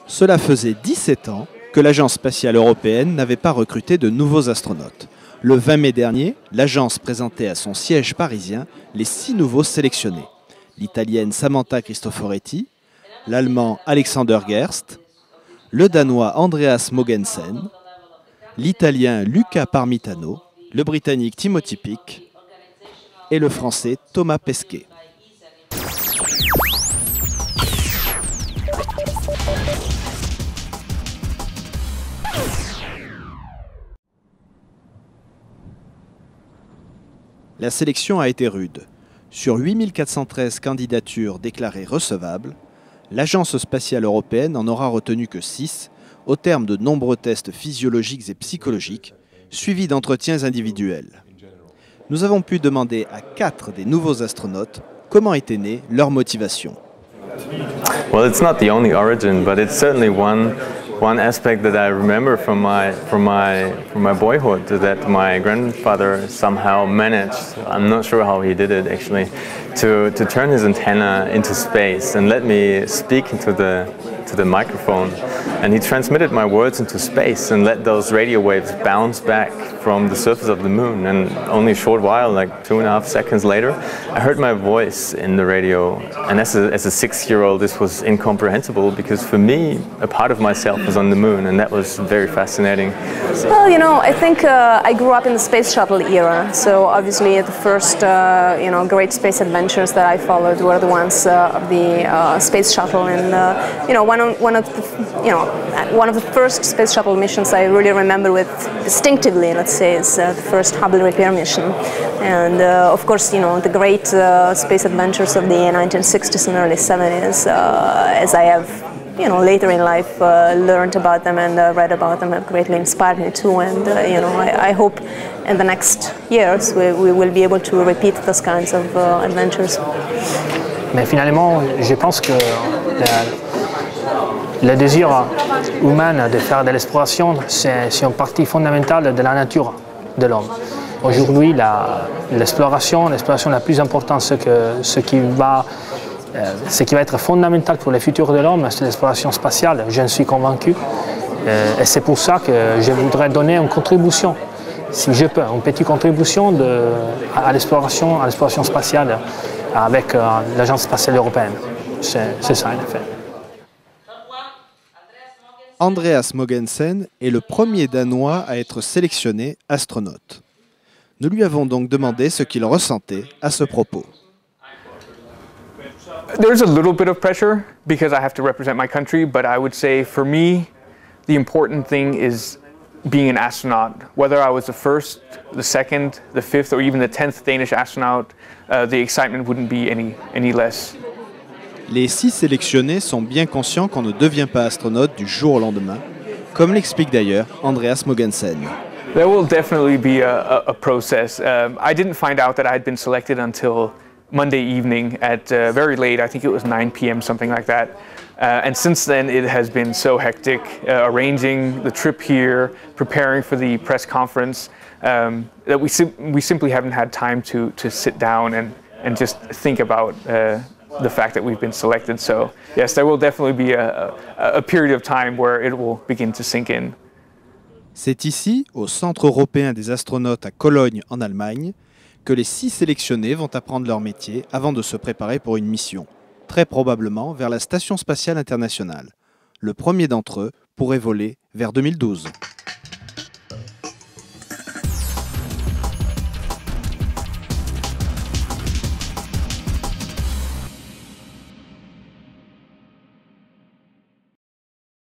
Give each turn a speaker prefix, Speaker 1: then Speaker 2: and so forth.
Speaker 1: Cela faisait 17 ans que l'Agence spatiale européenne n'avait pas recruté de nouveaux astronautes. Le 20 mai dernier, l'agence présentait à son siège parisien les 6 nouveaux sélectionnés. L'Italienne Samantha Cristoforetti, l'Allemand Alexander Gerst, le Danois Andreas Mogensen, l'Italien Luca Parmitano, le Britannique Timothy Peake et le Français Thomas Pesquet. La sélection a été rude. Sur 8413 candidatures déclarées recevables, l'Agence spatiale européenne n'en aura retenu que 6, au terme de nombreux tests physiologiques et psychologiques, suivis d'entretiens individuels. Nous avons pu demander à 4 des nouveaux astronautes comment était née leur motivation.
Speaker 2: Well, it's not the only origin, but it's certainly one aspect that I remember from my boyhood, that my grandfather somehow managed, I'm not sure how he did it actually, to turn his antenna into space and let me speak into the microphone. And he transmitted my words into space and let those radio waves bounce back from the surface of the moon. And only a short while, like 2.5 seconds later, I heard my voice in the radio. And as a 6-year-old, this was incomprehensible because for me, a part of myself was on the moon, and that was very fascinating.
Speaker 3: Well, you know, I think I grew up in the space shuttle era. So obviously, the first, great space adventures that I followed were the ones of the space shuttle, and one of the first space shuttle missions I really remember with distinctively, let's say, is the first Hubble repair mission. And of course, the great space adventures of the 1960s and early 70s, as I have, later in life learned about them and read about them, have greatly inspired me too. And I hope in the next years we will be able to repeat those kinds of adventures.
Speaker 4: Mais finalement, je pense que le désir humain de faire de l'exploration, c'est une partie fondamentale de la nature de l'homme. Aujourd'hui, l'exploration la plus importante, ce qui va être fondamental pour le futur de l'homme, c'est l'exploration spatiale, j'en suis convaincu. Et c'est pour ça que je voudrais donner une contribution, si je peux, une petite contribution à l'exploration spatiale avec l'Agence spatiale européenne. C'est ça, en effet.
Speaker 1: Andreas Mogensen est le premier Danois à être sélectionné astronaute. Nous lui avons donc demandé ce qu'il ressentait à ce propos.
Speaker 5: There's a little bit of pressure because I have to represent my country, but I would say for me, the important thing is being an astronaut. Whether I was the first, the second, the fifth, or even the 10th Danish astronaut, the excitement wouldn't be any less.
Speaker 1: Les 6 sélectionnés sont bien conscients qu'on ne devient pas astronaute du jour au lendemain, comme l'explique d'ailleurs Andreas Mogensen.
Speaker 5: There will definitely be a process. I didn't find out that I had been selected until Monday evening at very late, I think it was 9 p.m., something like that. And since then it has been so hectic, arranging the trip here, preparing for the press conference, that we simply haven't had time to sit down and just think about the fact that we've been selected. So yes, there will definitely be a period of time where it will begin to sink in.
Speaker 1: C'est ici, au Centre européen des astronautes à Cologne en Allemagne, que les 6 sélectionnés vont apprendre leur métier avant de se préparer pour une mission, très probablement vers la Station spatiale internationale. Le premier d'entre eux pourrait voler vers 2012.